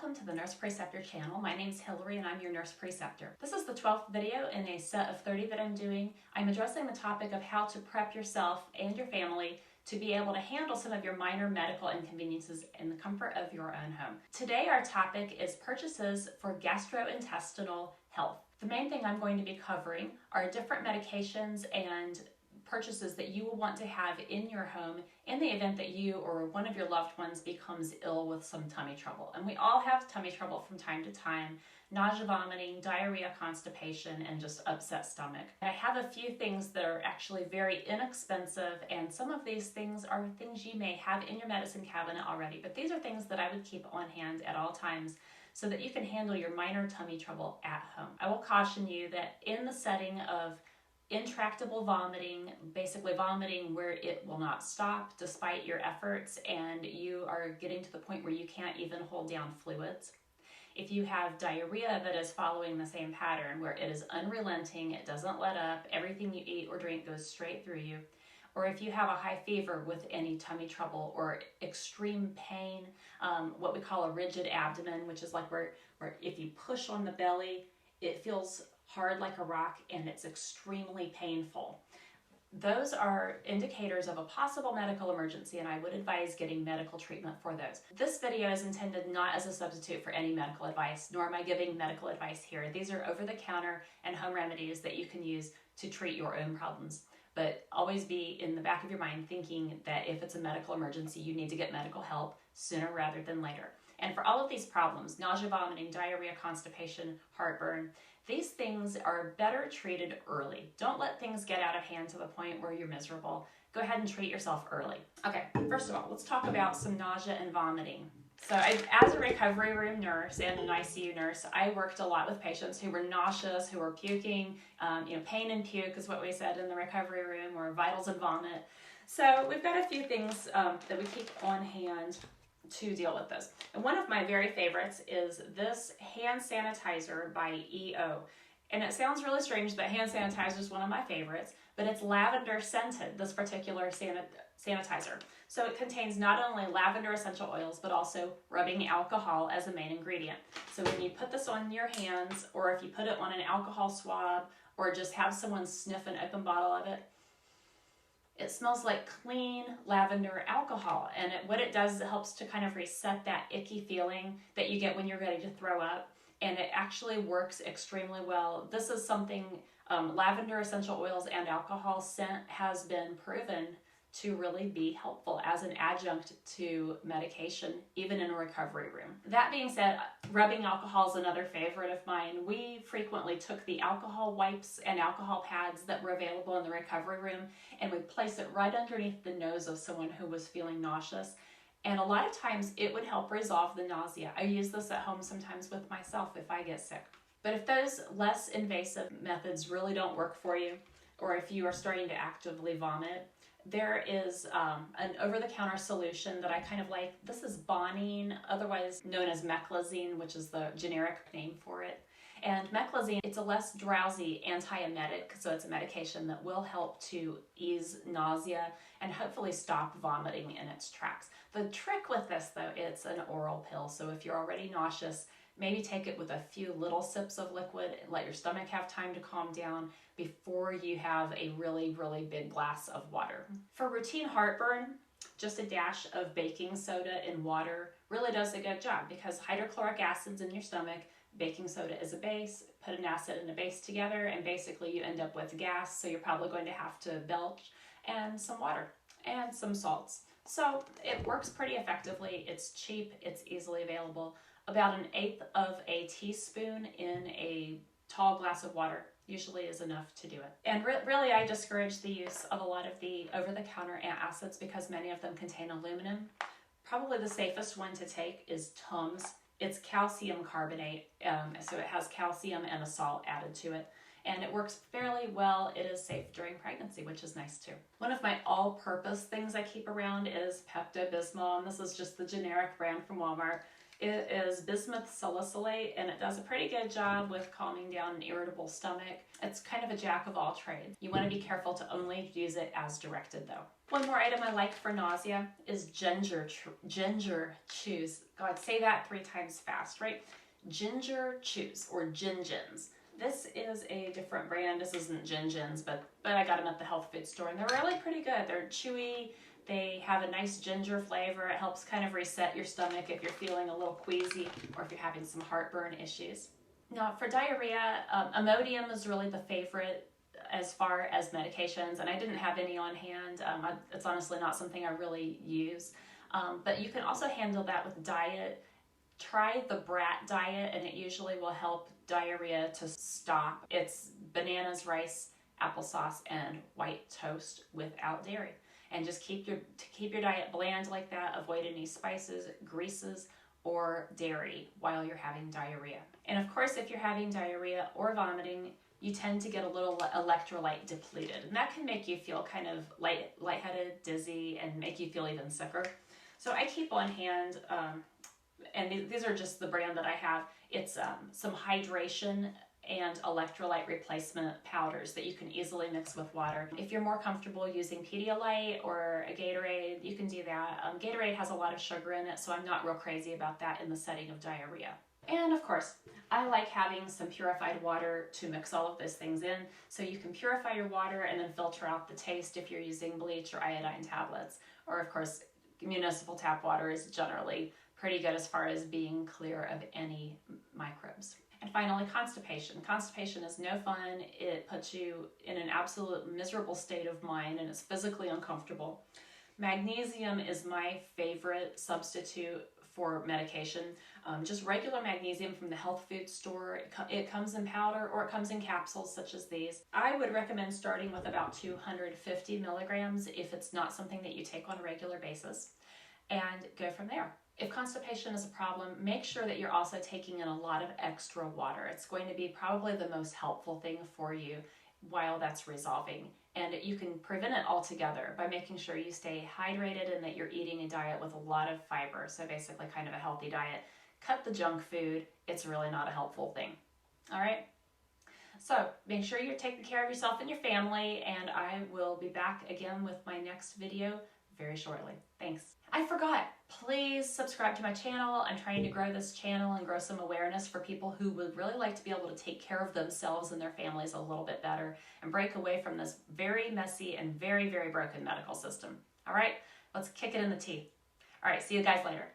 welcome to the Nurse Preceptor channel. My name's Hillary and I'm your Nurse Preceptor. This is the 12th video in a set of 30 that I'm doing. I'm addressing the topic of how to prep yourself and your family to be able to handle some of your minor medical inconveniences in the comfort of your own home. Today our topic is purchases for gastrointestinal health. The main thing I'm going to be covering are different medications and purchases that you will want to have in your home in the event that you or one of your loved ones becomes ill with some tummy trouble. And we all have tummy trouble from time to time: nausea, vomiting, diarrhea, constipation, and just upset stomach. And I have a few things that are actually very inexpensive, and some of these things are things you may have in your medicine cabinet already, but these are things that I would keep on hand at all times so that you can handle your minor tummy trouble at home. I will caution you that in the setting of intractable vomiting, basically vomiting where it will not stop despite your efforts and you are getting to the point where you can't even hold down fluids. If you have diarrhea that is following the same pattern where it is unrelenting, it doesn't let up, everything you eat or drink goes straight through you, or if you have a high fever with any tummy trouble or extreme pain, what we call a rigid abdomen, which is like where if you push on the belly, it feels hard like a rock and it's extremely painful. Those are indicators of a possible medical emergency, and I would advise getting medical treatment for those. This video is intended not as a substitute for any medical advice, nor am I giving medical advice here. These are over-the-counter and home remedies that you can use to treat your own problems. But always be in the back of your mind thinking that if it's a medical emergency, you need to get medical help sooner rather than later. And for all of these problems, nausea, vomiting, diarrhea, constipation, heartburn, these things are better treated early. Don't let things get out of hand to the point where you're miserable. Go ahead and treat yourself early. Okay, first of all, let's talk about some nausea and vomiting. So as a recovery room nurse and an ICU nurse, I worked a lot with patients who were nauseous, who were puking. Pain and puke is what we said in the recovery room, or vitals and vomit. So we've got a few things that we keep on hand to deal with this. And one of my very favorites is this hand sanitizer by EO. And it sounds really strange that hand sanitizer is one of my favorites, but it's lavender scented, this particular sanitizer. So it contains not only lavender essential oils, but also rubbing alcohol as a main ingredient. So when you put this on your hands, or if you put it on an alcohol swab, or just have someone sniff an open bottle of it, it smells like clean lavender alcohol. And what it does is it helps to kind of reset that icky feeling that you get when you're ready to throw up. And it actually works extremely well. This is something, lavender essential oils and alcohol scent has been proven to really be helpful as an adjunct to medication, even in a recovery room. That being said, rubbing alcohol is another favorite of mine. We frequently took the alcohol wipes and alcohol pads that were available in the recovery room, and we placed it right underneath the nose of someone who was feeling nauseous. And a lot of times it would help resolve the nausea. I use this at home sometimes with myself if I get sick. But if those less invasive methods really don't work for you, or if you are starting to actively vomit, there is an over-the-counter solution that I kind of like. This is Bonine, otherwise known as Meclazine, which is the generic name for it. And Meclazine, it's a less drowsy antiemetic, so it's a medication that will help to ease nausea and hopefully stop vomiting in its tracks. The trick with this, though, it's an oral pill, so if you're already nauseous, maybe take it with a few little sips of liquid, let your stomach have time to calm down before you have a really, really big glass of water. For routine heartburn, just a dash of baking soda in water really does a good job, because hydrochloric acid's in your stomach, baking soda is a base, put an acid and a base together, and basically you end up with gas, so you're probably going to have to belch, and some water, and some salts. So it works pretty effectively, it's cheap, it's easily available. About 1/8 of a teaspoon in a tall glass of water usually is enough to do it. And really I discourage the use of a lot of the over-the-counter antacids because many of them contain aluminum. Probably the safest one to take is Tums. It's calcium carbonate, so it has calcium and a salt added to it. And it works fairly well. It is safe during pregnancy, which is nice too. One of my all-purpose things I keep around is Pepto-Bismol, and this is just the generic brand from Walmart. It is bismuth salicylate, and it does a pretty good job with calming down an irritable stomach. It's kind of a jack of all trades. You want to be careful to only use it as directed though. One more item I like for nausea is ginger chews. God, say that 3 times fast, right? Ginger chews, or Gin-Gins. This is a different brand. This isn't Gin-Gins, but I got them at the health food store, and they're really pretty good. They're chewy. They have a nice ginger flavor. It helps kind of reset your stomach if you're feeling a little queasy or if you're having some heartburn issues. Now, for diarrhea, Imodium is really the favorite as far as medications, and I didn't have any on hand. It's honestly not something I really use, but you can also handle that with diet. Try the Brat diet, and it usually will help diarrhea to stop. It's bananas, rice, applesauce, and white toast without dairy. And just keep your diet bland like that. Avoid any spices, greases, or dairy while you're having diarrhea. And of course, if you're having diarrhea or vomiting, you tend to get a little electrolyte depleted. And that can make you feel kind of lightheaded, dizzy, and make you feel even sicker. So I keep on hand, and these are just the brand that I have. It's some hydration and electrolyte replacement powders that you can easily mix with water. If you're more comfortable using Pedialyte or a Gatorade, you can do that. Gatorade has a lot of sugar in it, so I'm not real crazy about that in the setting of diarrhea. And of course, I like having some purified water to mix all of those things in, so you can purify your water and then filter out the taste if you're using bleach or iodine tablets. Or of course, municipal tap water is generally pretty good as far as being clear of any microbes. And finally, constipation. Constipation is no fun. It puts you in an absolute miserable state of mind, and it's physically uncomfortable. Magnesium is my favorite substitute for medication. Just regular magnesium from the health food store. It comes in powder or it comes in capsules such as these. I would recommend starting with about 250 milligrams if it's not something that you take on a regular basis, and go from there. If constipation is a problem, make sure that you're also taking in a lot of extra water. It's going to be probably the most helpful thing for you while that's resolving. And you can prevent it altogether by making sure you stay hydrated and that you're eating a diet with a lot of fiber. So basically kind of a healthy diet. Cut the junk food. It's really not a helpful thing. All right? So make sure you're taking care of yourself and your family, and I will be back again with my next video very shortly. Thanks. I forgot, please subscribe to my channel. I'm trying to grow this channel and grow some awareness for people who would really like to be able to take care of themselves and their families a little bit better and break away from this very messy and very, very broken medical system. All right, let's kick it in the teeth. All right, see you guys later.